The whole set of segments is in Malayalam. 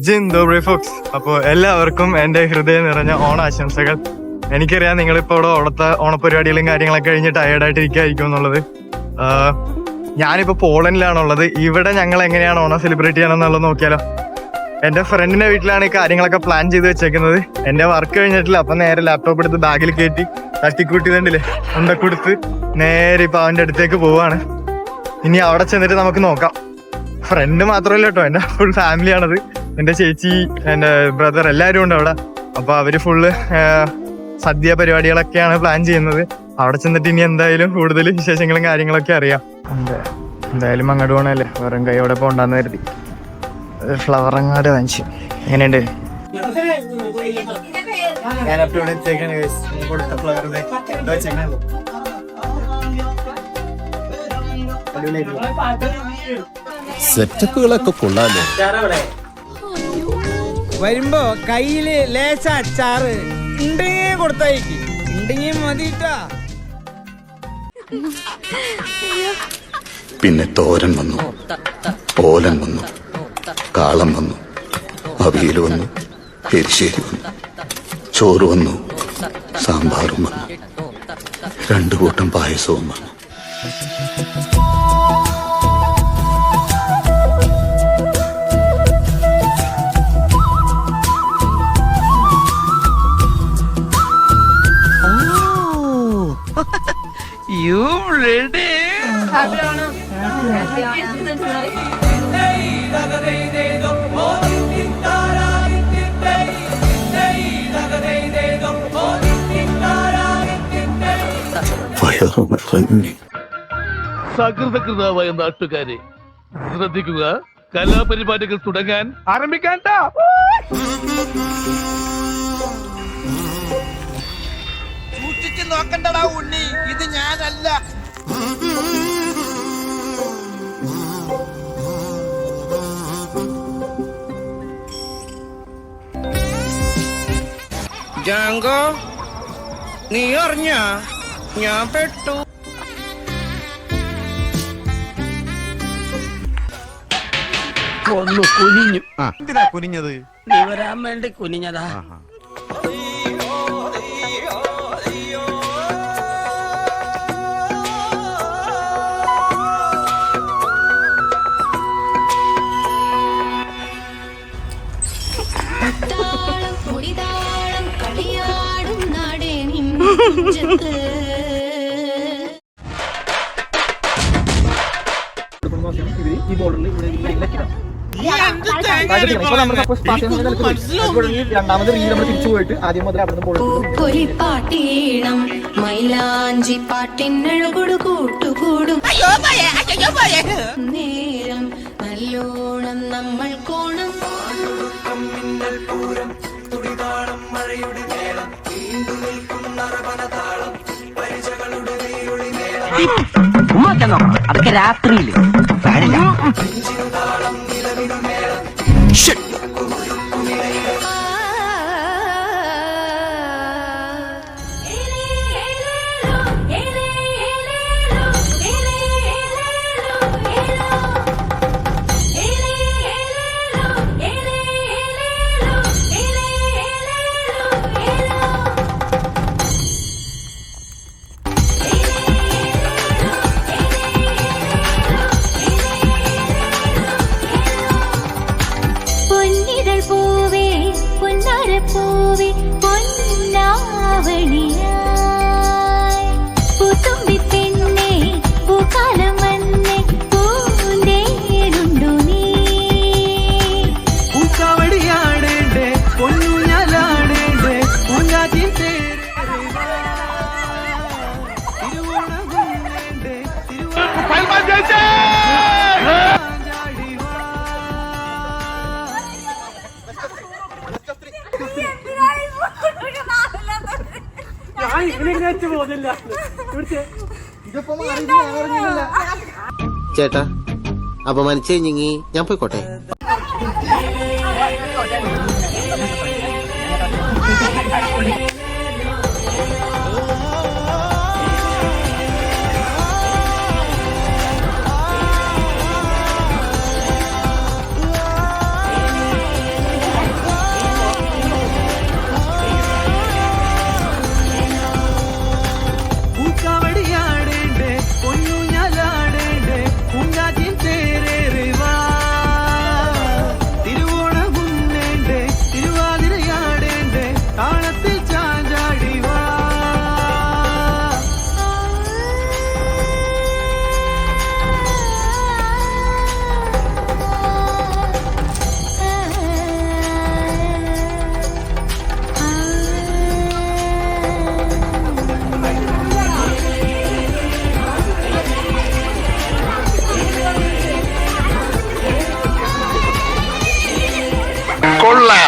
ജിൻഡോ ഫോക്സ്. അപ്പോൾ എല്ലാവർക്കും എൻ്റെ ഹൃദയം നിറഞ്ഞ ഓണാശംസകൾ. എനിക്കറിയാം നിങ്ങളിപ്പോൾ ഇവിടെ ഓണപരിപാടികളും കാര്യങ്ങളൊക്കെ കഴിഞ്ഞ് ടയേർഡായിട്ടിരിക്കുകയായിരിക്കും എന്നുള്ളത്. ഞാനിപ്പോൾ പോളണ്ടിലാണുള്ളത്. ഇവിടെ ഞങ്ങൾ എങ്ങനെയാണ് ഓണം സെലിബ്രേറ്റ് ചെയ്യാനെന്നുള്ളത് നോക്കിയാലോ. എൻ്റെ ഫ്രണ്ടിൻ്റെ വീട്ടിലാണ് ഈ കാര്യങ്ങളൊക്കെ പ്ലാൻ ചെയ്ത് വെച്ചേക്കുന്നത്. എൻ്റെ വർക്ക് കഴിഞ്ഞിട്ടില്ല. അപ്പം നേരെ ലാപ്ടോപ്പ് എടുത്ത് ബാഗിൽ കയറ്റി തട്ടിക്കൂട്ടി കണ്ടില്ലേ ഉണ്ടക്കൊടുത്ത് നേരെ ഇപ്പം അവൻ്റെ അടുത്തേക്ക് പോവാണ്. ഇനി അവിടെ ചെന്നിട്ട് നമുക്ക് നോക്കാം. ഫ്രണ്ട് മാത്രമല്ല കേട്ടോ, എൻ്റെ ഫുൾ ഫാമിലിയാണത്. എൻ്റെ ചേച്ചി, എൻ്റെ ബ്രദർ എല്ലാവരും ഉണ്ട് അവിടെ. അപ്പോൾ അവർ ഫുള്ള് സദ്യ പരിപാടികളൊക്കെയാണ് പ്ലാൻ ചെയ്യുന്നത്. അവിടെ ചെന്നിട്ട് ഇനി എന്തായാലും കൂടുതൽ വിശേഷങ്ങളും കാര്യങ്ങളൊക്കെ അറിയാം. എന്തായാലും അങ്ങോട്ട് പോകണല്ലേ, വെറും കൈയോടെ പോകണ്ടെന്ന് കരുതി ഫ്ലവർ അങ്ങാട് വാങ്ങിച്ചു. എങ്ങനെയുണ്ട്? കൊടുത്ത ഫ്ലവർ സെറ്റപ്പുകളൊക്കെ കൊള്ളാലോ. വരുമ്പോ കയ്യില് ലേശ അച്ചാറ് ഉണ്ടെങ്കിൽ കൊടുത്തേക്ക്, ഉണ്ടെങ്കിൽ മതിട്ടാ. പിന്നെ തോരൻ വന്നു, ഓലൻ വന്നു, കാളം വന്നു, അവിയൽ വന്നു, എരിശ്ശേരി വന്നു, ചോറ് വന്നു, സാമ്പാറും വന്നു, 2 കൂട്ടം പായസവും വന്നു. You ready? സകൃതകൃതാവായ നാട്ടുകാരെ ശ്രദ്ധിക്കുക, കലാപരിപാടികൾ തുടങ്ങാൻ ആരംഭിക്കാൻ. സൂക്ഷിച്ച് നോക്കണ്ടടാ ഉണ്ണി, ഇത് ഞാനല്ല. ജാങ്കോ, നീ അറിഞ്ഞ ഞാൻ പെട്ടു. ഒന്ന് കുനിഞ്ഞു. എന്തിനാ കുനിഞ്ഞത്? നീ വരാൻ വേണ്ടി കുനിഞ്ഞതാ. പാട്ടീണം മൈലാഞ്ചി പാട്ടിനഴകൊടു കൂട്ടുകൂടും നേരം നല്ലോണം നമ്മൾ കോണം. അതൊക്കെ രാത്രിയില് ചേട്ടാ, അപമാനിച്ചു കഴിഞ്ഞെങ്കിൽ ഞാൻ പോയിക്കോട്ടെ.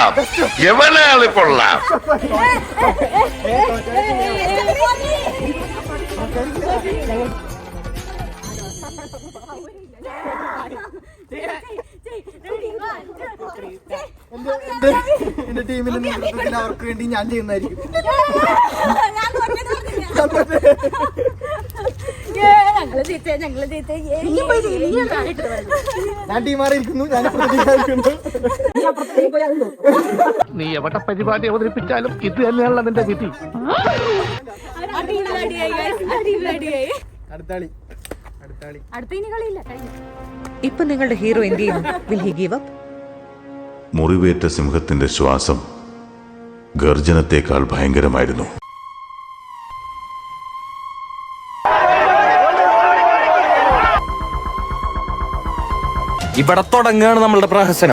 കൊള്ളാം എവനാള് കൊള്ളാം. എന്റെ ടീമിന്റെ നേതൃത്വത്തിൽ അവർക്ക് വേണ്ടി ഞാൻ ചെയ്യുന്നതായിരിക്കും. ഞാൻ ടീം മാറിയിരിക്കുന്നു. ഞാൻ നീ എവിടെ പരിപാടി അവതരിപ്പിച്ചാലും ഇത് തന്നെയാണല്ലോ നിന്റെ വിധി. അടുത്താളി ഇപ്പൊ നിങ്ങളുടെ ഹീറോ എന്ത് ചെയ്യുന്നു? Will he give up? മുറിവേറ്റ സിംഹത്തിന്റെ ശ്വാസം ഗർജനത്തെക്കാൾ ഭയങ്കരമായിരുന്നു. ഇവിടെ തുടങ്ങുകയാണ് നമ്മളുടെ പ്രഹസനം.